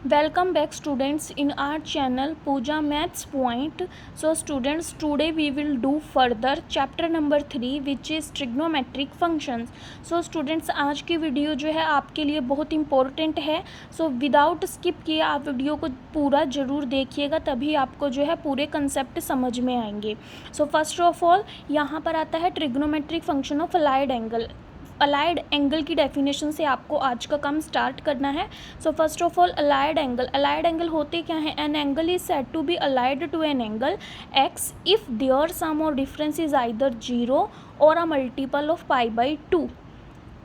Welcome back students in our channel Pooja Maths Point. So students, today we will do further chapter number 3 which is trigonometric functions. So students, आज की video जो है आपके लिए बहुत important है. So without skip किए आप वीडियो को पूरा ज़रूर देखिएगा, तभी आपको जो है पूरे कंसेप्ट समझ में आएंगे. सो फर्स्ट ऑफ ऑल यहाँ पर आता है trigonometric function of allied angle. Allied angle की डेफिनेशन से आपको आज का काम स्टार्ट करना है. So first of all allied angle होते क्या है? An angle is said to be allied to an angle x if their sum or difference is either 0 और अ मल्टीपल ऑफ π/2.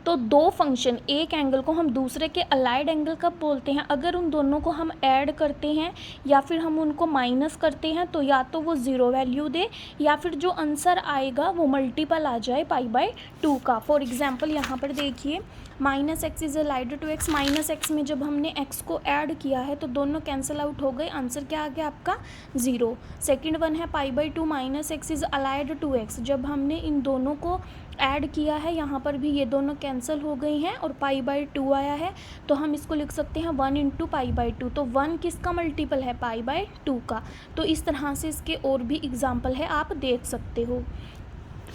तो दो फंक्शन, एक एंगल को हम दूसरे के अलाइड एंगल कब बोलते हैं? अगर उन दोनों को हम ऐड करते हैं या फिर हम उनको माइनस करते हैं, तो या तो वो ज़ीरो वैल्यू दे या फिर जो आंसर आएगा वो मल्टीपल आ जाए π/2 का. फॉर एग्जांपल यहाँ पर देखिए, -x is allied to x. -x में जब हमने x को ऐड किया है तो दोनों कैंसिल आउट हो गए, आंसर क्या आ गया आपका? 0. सेकेंड वन है π/2 -x is allied to x. जब हमने इन दोनों को ऐड किया है, यहाँ पर भी ये दोनों कैंसिल हो गई हैं और π/2 आया है, तो हम इसको लिख सकते हैं 1 × π/2. तो 1 किसका मल्टीपल है? π/2 का. तो इस तरह से इसके और भी एग्जाम्पल है, आप देख सकते हो.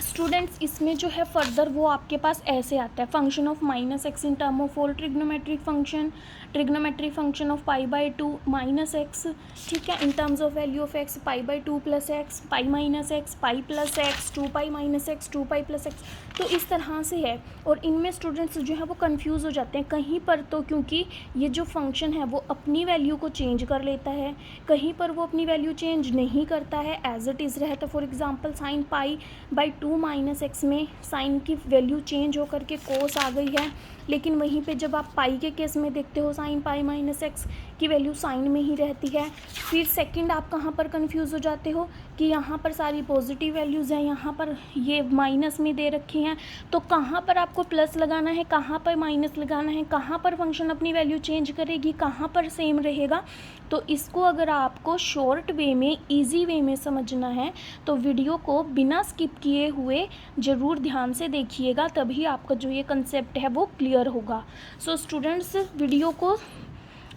स्टूडेंट्स, इसमें जो है फर्दर वो आपके पास ऐसे आता है, function of -x in term of all trigonometric function of π/2 -x. ठीक है, in terms of value of x π/2 + x, π - x, π + x, 2π - x, 2π + x. तो इस तरह से है. और इनमें स्टूडेंट्स जो है वो कंफ्यूज हो जाते हैं कहीं पर, तो क्योंकि ये जो फंक्शन है वो अपनी वैल्यू को चेंज कर लेता है, कहीं पर वो अपनी वैल्यू चेंज नहीं करता है, एज इट इज़ रहता. फॉर एग्जांपल sin π/2 - x में साइन की वैल्यू चेंज होकर के कोस आ गई है, लेकिन वहीं पे जब आप पाई के केस में देखते हो sin π - x की वैल्यू साइन में ही रहती है. फिर सेकंड आप कहाँ पर कंफ्यूज हो जाते हो कि यहाँ पर सारी पॉजिटिव वैल्यूज़ हैं, यहाँ पर ये माइनस में दे रखी हैं, तो कहाँ पर आपको प्लस लगाना है, कहाँ पर माइनस लगाना है, कहाँ पर फंक्शन अपनी वैल्यू चेंज करेगी, कहाँ पर सेम रहेगा. तो इसको अगर आपको शॉर्ट वे में, ईजी वे में समझना है तो वीडियो को बिना स्किप किए हुए ज़रूर ध्यान से देखिएगा, तभी आपका जो ये कंसेप्ट है वो क्लियर होगा. सो स्टूडेंट्स, वीडियो को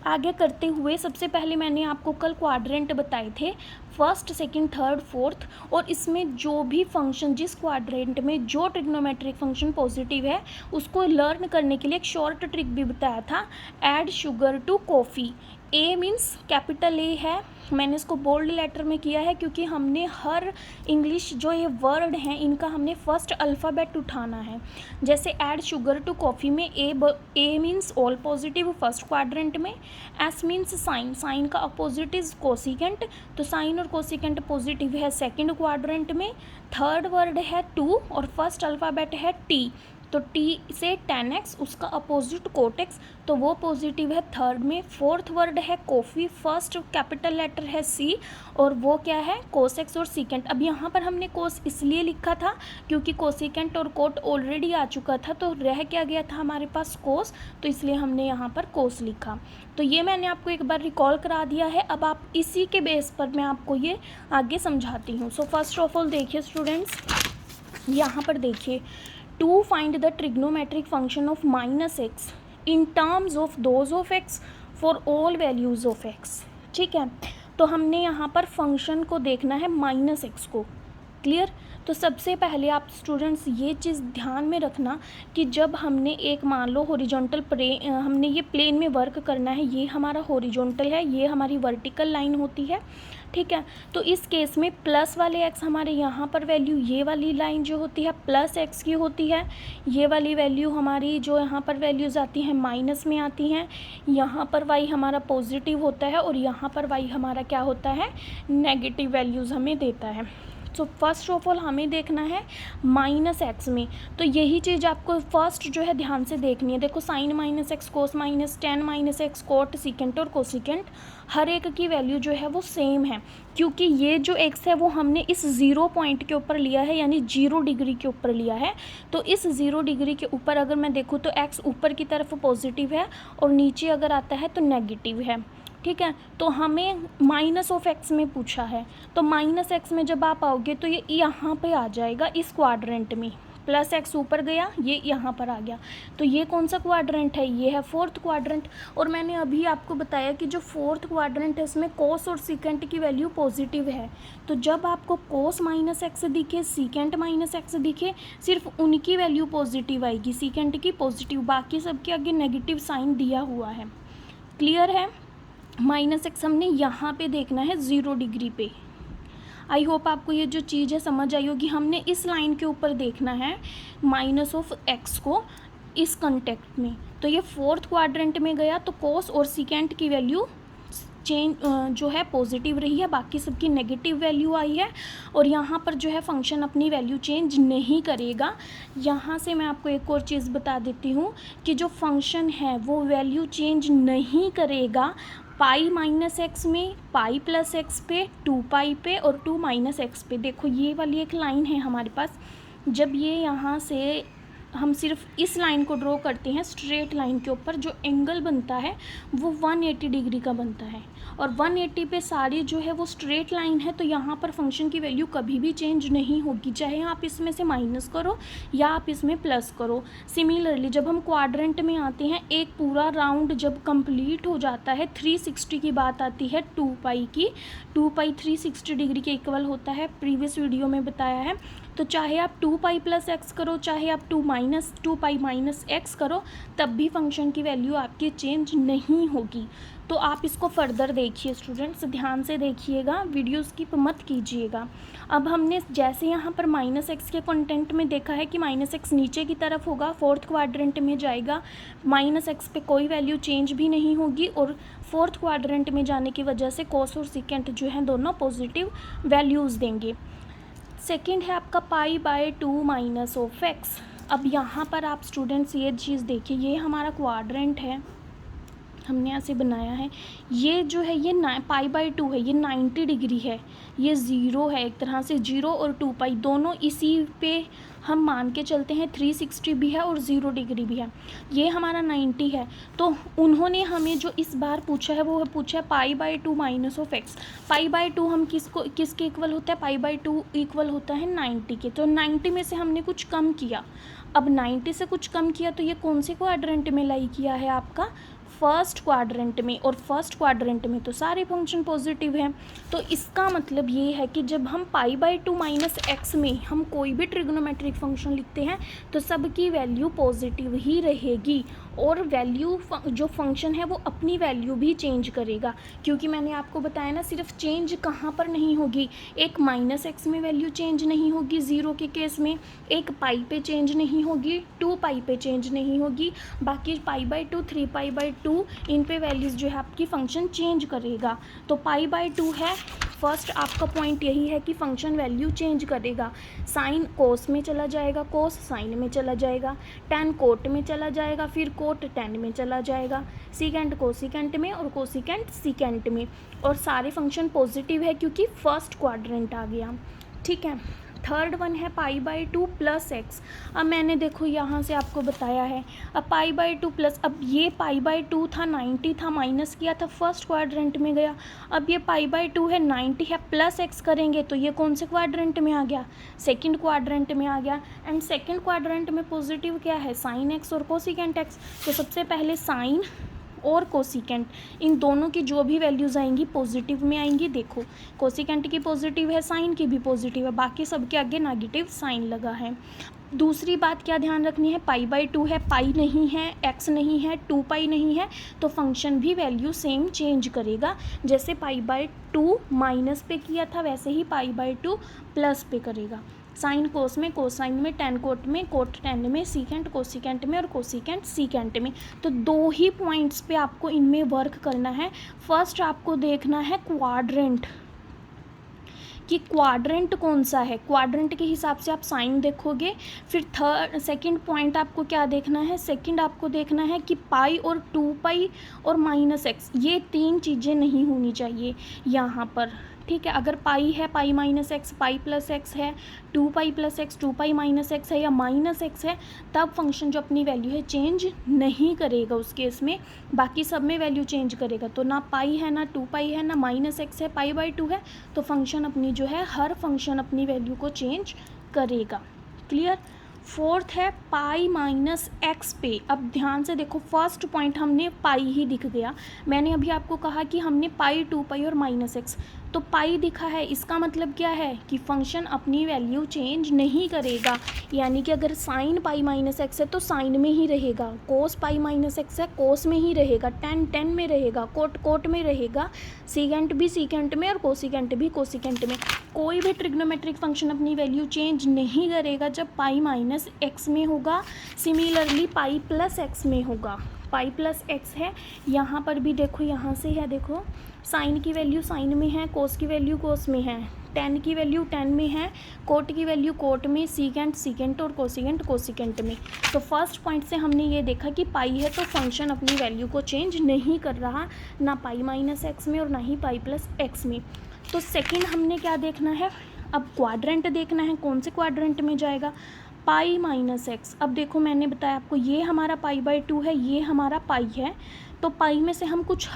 आगे करते हुए सबसे पहले मैंने आपको कल क्वाड्रेंट बताए थे, फर्स्ट, सेकंड, थर्ड, फोर्थ, और इसमें जो भी फंक्शन, जिस क्वाड्रेंट में जो ट्रिग्नोमेट्रिक फंक्शन पॉजिटिव है उसको लर्न करने के लिए एक शॉर्ट ट्रिक भी बताया था, add sugar to coffee. A means capital A है, मैंने इसको बोल्ड लेटर में किया है क्योंकि हमने हर इंग्लिश जो ये वर्ड हैं इनका हमने फर्स्ट अल्फ़ाबेट उठाना है. जैसे ऐड शुगर टू कॉफ़ी में A means all positive first quadrant में, एस मीन्स साइन, साइन का अपोजिट इज कोसिकेंट, तो साइन और कोसिकेंट पॉजिटिव है सेकंड क्वाड्रेंट में. थर्ड वर्ड है टू और फर्स्ट अल्फ़ाबेट है टी, तो टी से 10x, उसका अपोजिट कोटेक्स, तो वो पॉजिटिव है थर्ड में. फोर्थ वर्ड है कॉफ़ी, फर्स्ट कैपिटल लेटर है सी और वो क्या है? कोसेक्स और सीकेंट. अब यहाँ पर हमने कोस इसलिए लिखा था क्योंकि कोसिकेंट और कोट ऑलरेडी आ चुका था, तो रह क्या गया था हमारे पास? कोस, तो इसलिए हमने यहाँ पर कोस लिखा. तो ये मैंने आपको एक बार रिकॉल करा दिया है, अब आप इसी के बेस पर मैं आपको ये आगे समझाती हूँ. सो फर्स्ट ऑफ ऑल देखिए स्टूडेंट्स, यहाँ पर देखिए, to find the trigonometric function of -x in terms of those of x for all values of x. ठीक है, तो हमने यहाँ पर फंक्शन को देखना है -x को. क्लियर? तो सबसे पहले आप स्टूडेंट्स ये चीज़ ध्यान में रखना कि जब हमने एक, मान लो हॉरिजॉन्टल हमने ये प्लेन में वर्क करना है, ये हमारा हॉरिजॉन्टल है, ये हमारी वर्टिकल लाइन होती है. ठीक है, तो इस केस में प्लस वाले x हमारे यहाँ पर वैल्यू, ये वाली लाइन जो होती है प्लस x की होती है, ये वाली वैल्यू हमारी जो यहाँ पर वैल्यूज़ आती हैं माइनस में आती हैं. यहाँ पर y हमारा पॉजिटिव होता है और यहाँ पर y हमारा क्या होता है? नेगेटिव वैल्यूज़ हमें देता है. सो फर्स्ट ऑफ ऑल हमें देखना है -x में, तो यही चीज़ आपको फर्स्ट जो है ध्यान से देखनी है. देखो साइन -x, कोस -tan -x, कोट, सीकेंट और कोसिकेंट, हर एक की वैल्यू जो है वो सेम है, क्योंकि ये जो x है वो हमने इस 0 पॉइंट के ऊपर लिया है, यानी 0 डिग्री के ऊपर लिया है. तो इस 0 डिग्री के ऊपर अगर मैं देखूँ तो x ऊपर की तरफ पॉजिटिव है और नीचे अगर आता है तो नेगेटिव है. ठीक है, तो हमें -x में पूछा है, तो -x में जब आप आओगे तो ये यहाँ पे आ जाएगा इस क्वाड्रेंट में. प्लस एक्स ऊपर गया, ये यहाँ पर आ गया, तो ये कौन सा क्वाड्रेंट है, ये है फोर्थ क्वाड्रेंट। और मैंने अभी आपको बताया कि जो फोर्थ क्वाड्रेंट है इसमें कोस और सीकेंट की वैल्यू पॉजिटिव है। तो जब आपको कोस माइनस एक्स दिखे, सीकेंट माइनस एक्स दिखे, सिर्फ उनकी वैल्यू पॉजिटिव आएगी, सीकेंट की पॉजिटिव, बाकी सबके आगे नेगेटिव साइन दिया हुआ है। क्लियर है। माइनस एक्स हमने यहाँ पे देखना है 0 डिग्री पे। आई होप आपको ये जो चीज़ है समझ आई होगी। हमने इस लाइन के ऊपर देखना है माइनस ऑफ एक्स को इस कंटेक्ट में। तो ये फोर्थ क्वाड्रेंट में गया तो कोस और सीकेंट की वैल्यू चेंज जो है पॉजिटिव रही है, बाकी सबकी नेगेटिव वैल्यू आई है। और यहाँ पर जो है फंक्शन अपनी वैल्यू चेंज नहीं करेगा। यहाँ से मैं आपको एक और चीज़ बता देती हूँ कि जो फंक्शन है वो वैल्यू चेंज नहीं करेगा पाई माइनस एक्स में, पाई प्लस एक्स पे, 2 पाई पे और 2 माइनस एक्स पे। देखो ये वाली एक लाइन है हमारे पास, जब ये यहाँ से हम सिर्फ इस लाइन को ड्रॉ करते हैं स्ट्रेट लाइन के ऊपर, जो एंगल बनता है वो 180 डिग्री का बनता है। और 180 पे सारी जो है वो स्ट्रेट लाइन है, तो यहाँ पर फंक्शन की वैल्यू कभी भी चेंज नहीं होगी, चाहे आप इसमें से माइनस करो या आप इसमें प्लस करो। सिमिलरली जब हम क्वाड्रेंट में आते हैं, एक पूरा राउंड जब कंप्लीट हो जाता है, 360 की बात आती है 2 पाई की, 2 पाई 360 डिग्री के इक्वल होता है, प्रीवियस वीडियो में बताया है। तो चाहे आप 2 पाई प्लस एक्स करो, चाहे आप 2 पाई माइनस एक्स करो, तब भी फंक्शन की वैल्यू आपकी चेंज नहीं होगी। तो आप इसको फर्दर देखिए स्टूडेंट्स, ध्यान से देखिएगा, वीडियो स्किप मत कीजिएगा। अब हमने जैसे यहाँ पर माइनस एक्स के कंटेंट में देखा है कि माइनस एक्स नीचे की तरफ होगा, फोर्थ क्वाड्रेंट में जाएगा, माइनस एक्स पे कोई वैल्यू चेंज भी नहीं होगी, और फोर्थ क्वाड्रेंट में जाने की वजह से कोस और सीकेंट जो है दोनों पॉजिटिव वैल्यूज़ देंगे। सेकेंड है आपका pi by 2 minus of x. अब यहाँ पर आप स्टूडेंट्स ये चीज़ देखिए, ये हमारा क्वाड्रेंट है, हमने ऐसे बनाया है, ये जो है ये पाई बाय 2 है, ये 90 डिग्री है, ये 0 है, एक तरह से 0 और 2 पाई दोनों इसी पे हम मान के चलते हैं, 360 भी है और 0 डिग्री भी है, ये हमारा 90 है। तो उन्होंने हमें जो इस बार पूछा है वो पूछा है pi by 2 minus of x. Pi by 2 हम किसके इक्वल होता है, पाई बाय 2 इक्वल होता है 90 के। तो 90 में से हमने कुछ कम किया, अब 90 से कुछ कम किया तो ये कौन से क्वाड्रेंट में लाई किया है, आपका फर्स्ट क्वाड्रेंट में, और फर्स्ट क्वाड्रेंट में तो सारे फंक्शन पॉजिटिव हैं। तो इसका मतलब ये है कि जब हम पाई बाय 2 माइनस एक्स में हम कोई भी ट्रिग्नोमेट्रिक फंक्शन लिखते हैं तो सबकी वैल्यू पॉजिटिव ही रहेगी, और वैल्यू जो फंक्शन है वो अपनी वैल्यू भी चेंज करेगा, क्योंकि मैंने आपको बताया ना सिर्फ चेंज कहाँ पर नहीं होगी, एक माइनस एक्स में वैल्यू चेंज नहीं होगी 0 के केस में, एक पाई पे चेंज नहीं होगी, 2 पाई पे चेंज नहीं होगी, बाकी पाई बाय 2, 3 पाई बाय 2 इन पे वैल्यूज़ जो है आपकी फंक्शन चेंज करेगा। तो पाई बाय 2 है, फर्स्ट आपका पॉइंट यही है कि फंक्शन वैल्यू चेंज करेगा, साइन कोस में चला जाएगा, कोस साइन में चला जाएगा, टेन कोट में चला जाएगा, फिर कोट टेन में चला जाएगा, सीकेंट कोसिकेंट में और कोसिकेंट सीकेंट में, और सारे फंक्शन पॉजिटिव है क्योंकि फर्स्ट क्वाड्रेंट आ गया। ठीक है। थर्ड वन है पाई बाय 2 प्लस एक्स। अब मैंने देखो यहाँ से आपको बताया है, अब पाई बाय 2 प्लस, अब ये पाई बाय 2 था, 90 था, माइनस किया था, फर्स्ट क्वाड्रेंट में गया, अब ये पाई बाय 2 है, 90 है, प्लस एक्स करेंगे तो ये कौन से क्वाड्रेंट में आ गया, सेकंड क्वाड्रेंट में आ गया। एंड सेकंड क्वाड्रेंट में पॉजिटिव क्या है, साइन एक्स और कोसिकेंट एक्स। तो सबसे पहले साइन और कोसिकेंट, इन दोनों की जो भी वैल्यूज़ आएंगी पॉजिटिव में आएंगी। देखो कोसिकेंट की पॉजिटिव है, साइन की भी पॉजिटिव है, बाकी सबके आगे नेगेटिव साइन लगा है। दूसरी बात क्या ध्यान रखनी है, पाई बाय 2 है, पाई नहीं है, एक्स नहीं है, 2 पाई नहीं है, तो फंक्शन भी वैल्यू सेम चेंज करेगा, जैसे पाई बाय 2 माइनस पे किया था वैसे ही पाई बाय 2 प्लस पे करेगा। साइन कोस में, कोसाइन में, टेन कोट में, कोट टेन में, सीकेंट कोसिकेंट में और कोसिकेंट सीकेंट में। तो 2 ही पॉइंट्स पे आपको इनमें वर्क करना है। फर्स्ट आपको देखना है क्वाड्रेंट, कि क्वाड्रेंट कौन सा है, क्वाड्रेंट के हिसाब से आप साइन देखोगे। फिर सेकंड पॉइंट आपको क्या देखना है, सेकंड आपको देखना है कि पाई और 2 पाई और माइनस एक्स, ये 3 चीज़ें नहीं होनी चाहिए यहाँ पर। ठीक है, अगर पाई है, pi minus x, pi plus x है, 2 pi plus x, 2 pi minus x है या माइनस एक्स है, तब फंक्शन जो अपनी वैल्यू है चेंज नहीं करेगा उस केस में, बाकी सब में वैल्यू चेंज करेगा। तो ना पाई है, ना 2 पाई है, ना माइनस एक्स है, पाई बाय 2 है, तो फंक्शन अपनी जो है हर फंक्शन अपनी वैल्यू को चेंज करेगा। क्लियर। फोर्थ है पाई माइनस एक्स पे। अब ध्यान से देखो, फर्स्ट पॉइंट हमने पाई ही दिख गया। मैंने अभी आपको कहा कि हमने पाई, 2 पाई और माइनस एक्स, तो पाई दिखा है, इसका मतलब क्या है कि फंक्शन अपनी वैल्यू चेंज नहीं करेगा। यानी कि अगर साइन पाई माइनस एक्स है तो साइन में ही रहेगा, कोस पाई माइनस एक्स है कोस में ही रहेगा, टेन टेन में रहेगा, कोट कोट में रहेगा, सीकेंट भी सीकेंट में और कोसिकेंट भी कोसिकेंट में। कोई भी ट्रिग्नोमेट्रिक फंक्शन अपनी वैल्यू चेंज नहीं करेगा जब पाई माइनस एक्स में होगा। सिमिलरली पाई प्लस एक्स में होगा। पाई प्लस एक्स है, यहाँ पर भी देखो, यहाँ से है, देखो साइन की वैल्यू साइन में है, कोस की वैल्यू कोस में है, टेन की वैल्यू टेन में है, कोट की वैल्यू कोट में, सीकेंट सीकेंट और कोसिकेंट कोसिकेंट में। तो फर्स्ट पॉइंट से हमने ये देखा कि पाई है तो फंक्शन अपनी वैल्यू को चेंज नहीं कर रहा, ना पाई माइनस एक्स में और ना ही पाई प्लस एक्स में। तो सेकेंड हमने क्या देखना है, अब क्वाड्रेंट देखना है, कौन से क्वाड्रेंट में जाएगा, पाई माइनस एक्स। अब देखो मैंने बताया आपको, ये हमारा पाई बाई 2 है, ये हमारा पाई है, तो पाई में से हम कुछ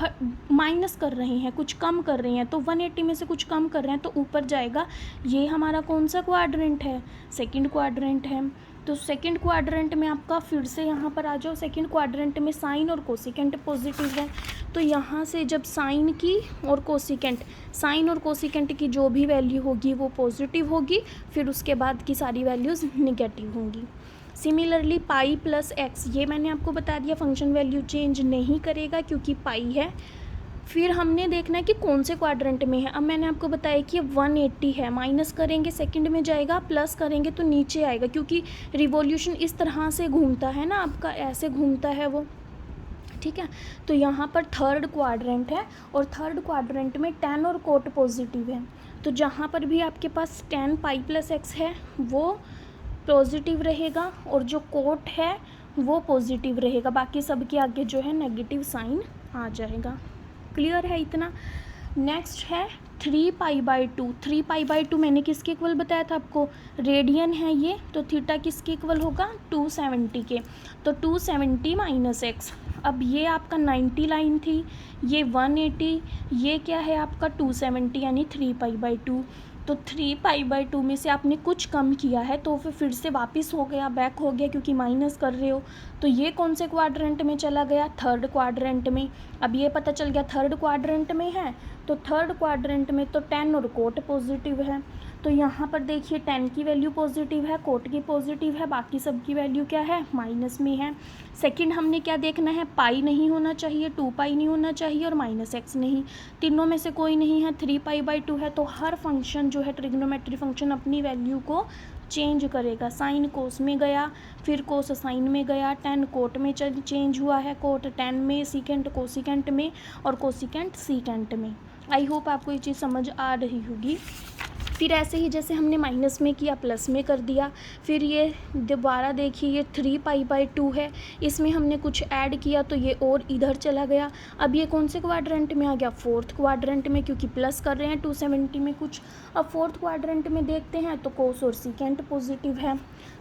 माइनस कर रहे हैं, कुछ कम कर रहे हैं, तो 180 में से कुछ कम कर रहे हैं तो ऊपर जाएगा। ये हमारा कौन सा क्वाड्रेंट है, सेकंड क्वाड्रेंट है। तो सेकंड क्वाड्रेंट में आपका फिर से यहाँ पर आ जाओ, सेकंड क्वाड्रेंट में साइन और कोसिकेंट पॉजिटिव है, तो यहाँ से जब साइन की और कोसिकेंट, साइन और कोसिकेंट की जो भी वैल्यू होगी वो पॉजिटिव होगी, फिर उसके बाद की सारी वैल्यूज़ निगेटिव होंगी। सिमिलरली पाई प्लस एक्स, ये मैंने आपको बता दिया फंक्शन वैल्यू चेंज नहीं करेगा क्योंकि पाई है। फिर हमने देखना है कि कौन से क्वाड्रेंट में है। अब मैंने आपको बताया कि 180 है, माइनस करेंगे सेकंड में जाएगा, प्लस करेंगे तो नीचे आएगा, क्योंकि रिवॉल्यूशन इस तरह से घूमता है ना, आपका ऐसे घूमता है वो, ठीक है। तो यहाँ पर थर्ड क्वाड्रेंट है और थर्ड क्वाड्रेंट में टेन और कोट पॉजिटिव है, तो जहाँ पर भी आपके पास टेन पाई प्लस एक्स है वो पॉजिटिव रहेगा और जो कोट है वो पॉजिटिव रहेगा, बाकी सब के आगे जो है नेगेटिव साइन आ जाएगा। क्लियर है इतना। नेक्स्ट है 3 पाई बाई 2। 3 पाई बाई 2 मैंने किसके इक्वल बताया था आपको, रेडियन है ये, तो थीटा किसके इक्वल होगा, 270 के, तो 270 माइनस एक्स। अब ये आपका 90 लाइन थी, ये 180, ये क्या है आपका 270 यानी 3 पाई बाई 2। तो 3 पाई बाई 2 में से आपने कुछ कम किया है तो फिर से वापस हो गया, बैक हो गया, क्योंकि माइनस कर रहे हो। तो ये कौन से क्वाड्रेंट में चला गया, थर्ड क्वाड्रेंट में। अब ये पता चल गया थर्ड क्वाड्रेंट में है, तो थर्ड क्वाड्रेंट में तो टेन और कोट पॉजिटिव है, तो यहाँ पर देखिए टेन की वैल्यू पॉजिटिव है, कोट की पॉजिटिव है, बाकी सब की वैल्यू क्या है, माइनस में है। सेकंड हमने क्या देखना है, पाई नहीं होना चाहिए, 2 पाई नहीं होना चाहिए और माइनस एक्स नहीं, तीनों में से कोई नहीं है। 3 पाई बाई 2 है, तो हर फंक्शन जो है ट्रिग्नोमेट्री फंक्शन अपनी वैल्यू को चेंज करेगा। साइन कोस में गया, फिर कोस साइन में गया, टेन कोट में चेंज हुआ है, कोट टेन में, सीकेंट कोसिकेंट में और कोसिकेंट सीकेंट में। आई होप आपको ये चीज़ समझ आ रही होगी। फिर ऐसे ही जैसे हमने माइनस में किया प्लस में कर दिया। फिर ये दोबारा देखिए, ये 3 पाई बाई 2 है, इसमें हमने कुछ ऐड किया तो ये और इधर चला गया। अब ये कौन से क्वाड्रेंट में आ गया, फोर्थ क्वाड्रेंट में, क्योंकि प्लस कर रहे हैं 270 में कुछ। अब फोर्थ क्वाड्रेंट में देखते हैं तो कोस और सीकेंट पॉजिटिव है,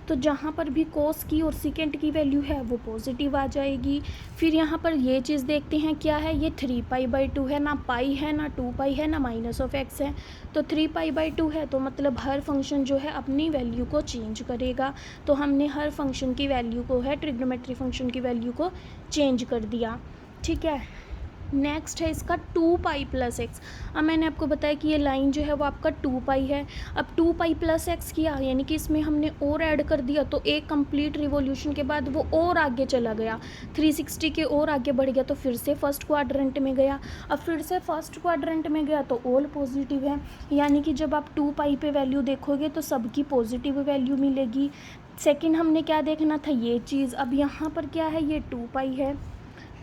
तो जहाँ पर भी कोस की और सीकेंट की वैल्यू है वो पॉजिटिव आ जाएगी। फिर यहाँ पर ये चीज़ देखते हैं क्या है, ये 3 पाई बाई 2 है, ना पाई है ना 2 पाई है ना माइनस ऑफ एक्स है, तो 3 पाई बाई 2 है, तो मतलब हर फंक्शन जो है अपनी वैल्यू को चेंज करेगा। तो हमने हर फंक्शन की वैल्यू को है, ट्रिग्नोमेट्री फंक्शन की वैल्यू को चेंज कर दिया, ठीक है। नेक्स्ट है इसका 2 पाई प्लस एक्स। अब मैंने आपको बताया कि ये लाइन जो है वो आपका 2 पाई है। अब 2 पाई प्लस एक्स किया, यानी कि इसमें हमने और ऐड कर दिया, तो एक कंप्लीट रिवॉल्यूशन के बाद वो और आगे चला गया, 360 के और आगे बढ़ गया, तो फिर से फर्स्ट क्वाड्रेंट में गया। अब फिर से फर्स्ट क्वाड्रेंट में गया तो ऑल पॉजिटिव है, यानी कि जब आप 2 पाई पे वैल्यू देखोगे तो सबकी पॉजिटिव वैल्यू मिलेगी। सेकेंड हमने क्या देखना था, ये चीज़। अब यहाँ पर क्या है, ये 2 पाई है,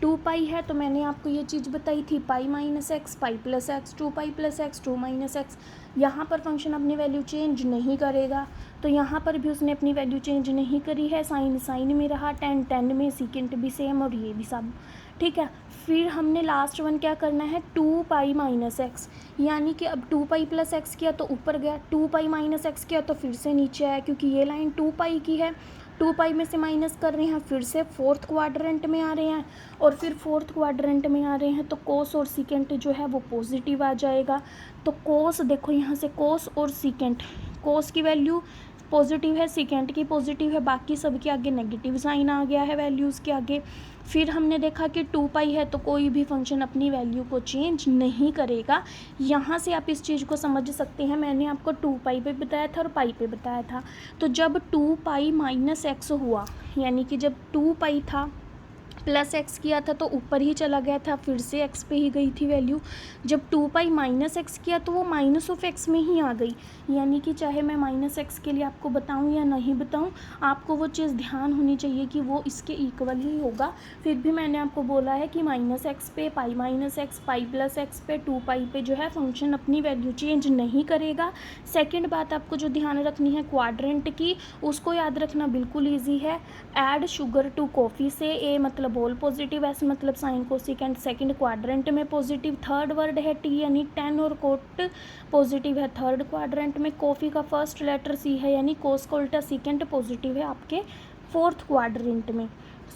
2 पाई है, तो मैंने आपको ये चीज़ बताई थी, pi minus x, pi plus x, 2 pi plus x, 2 minus x. यहाँ पर फंक्शन अपनी वैल्यू चेंज नहीं करेगा, तो यहाँ पर भी उसने अपनी वैल्यू चेंज नहीं करी है, साइन साइन में रहा, टेन टेन में, सीकेंट भी सेम और ये भी सब, ठीक है। फिर हमने लास्ट वन क्या करना है, 2 पाई माइनस एक्स, यानी कि अब 2 पाई प्लस एक्स किया तो ऊपर गया, 2 पाई माइनस एक्स किया तो फिर से नीचे आया, क्योंकि ये लाइन 2 पाई की है, 2 पाई में से माइनस कर रहे हैं, फिर से फोर्थ क्वाड्रेंट में आ रहे हैं, और फिर फोर्थ क्वाड्रेंट में आ रहे हैं तो कोस और सीकेंट जो है वो पॉजिटिव आ जाएगा। तो कोस देखो यहाँ से, कोस और सीकेंट, कोस की वैल्यू पॉजिटिव है, सेकेंड की पॉजिटिव है, बाकी सब के आगे नेगेटिव साइन आ गया है वैल्यूज़ के आगे। फिर हमने देखा कि 2 पाई है तो कोई भी फंक्शन अपनी वैल्यू को चेंज नहीं करेगा। यहाँ से आप इस चीज़ को समझ सकते हैं, मैंने आपको 2 पाई पे बताया था और पाई पे बताया था। तो जब 2 पाई माइनस एक्स हुआ, यानी कि जब 2 पाई था प्लस एक्स किया था तो ऊपर ही चला गया था, फिर से एक्स पे ही गई थी वैल्यू। जब 2 पाई माइनस एक्स किया तो वो माइनस ऑफ एक्स में ही आ गई, यानी कि चाहे मैं माइनस एक्स के लिए आपको बताऊं या नहीं बताऊं, आपको वो चीज़ ध्यान होनी चाहिए कि वो इसके इक्वल ही होगा। फिर भी मैंने आपको बोला है कि माइनस एक्स पे, pi minus x, pi plus x पे, 2 पाई पे जो है फंक्शन अपनी वैल्यू चेंज नहीं करेगा। सेकेंड बात आपको जो ध्यान रखनी है क्वाड्रेंट की, उसको याद रखना बिल्कुल ईजी है। ऐड शुगर टू कॉफ़ी से ए मतलब होल पॉजिटिव, एस मतलब साइन कोसिकेंट, सेकंड क्वाड्रेंट में पॉजिटिव। थर्ड वर्ड है टी यानी 10 और कोट पॉजिटिव है थर्ड क्वाड्रेंट में। कॉफ़ी का फर्स्ट लेटर सी है यानी कोस का उल्टा सेकंड पॉजिटिव है आपके फोर्थ क्वाड्रेंट में।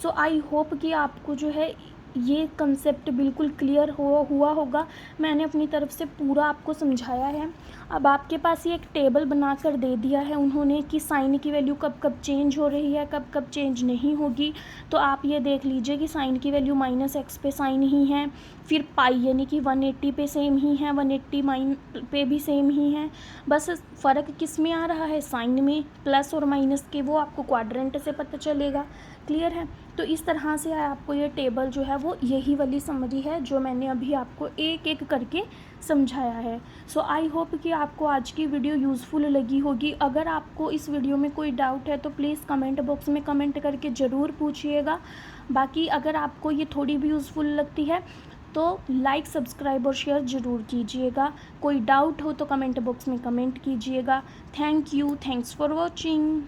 सो आई होप कि आपको जो है ये कंसेप्ट बिल्कुल क्लियर हुआ होगा। मैंने अपनी तरफ से पूरा आपको समझाया है। अब आपके पास ये एक टेबल बना कर दे दिया है उन्होंने कि साइन की वैल्यू कब कब चेंज हो रही है, कब कब चेंज नहीं होगी। तो आप ये देख लीजिए कि साइन की वैल्यू माइनस एक्स पे साइन ही है, फिर पाई यानी कि 180 पे सेम ही है, 180 माइन पे भी सेम ही है। बस फ़र्क किस में आ रहा है, साइन में, प्लस और माइनस के, वो आपको क्वाड्रेंट से पता चलेगा। क्लियर है। तो इस तरह से आपको ये टेबल जो है वो यही वाली समरी है जो मैंने अभी आपको एक एक करके समझाया है। सो आई होप कि आपको आज की वीडियो यूज़फुल लगी होगी। अगर आपको इस वीडियो में कोई डाउट है तो प्लीज़ कमेंट बॉक्स में कमेंट करके ज़रूर पूछिएगा। बाकी अगर आपको ये थोड़ी भी यूज़फुल लगती है तो लाइक, सब्सक्राइब और शेयर ज़रूर कीजिएगा। कोई डाउट हो तो कमेंट बॉक्स में कमेंट कीजिएगा। Thank you, thanks for watching.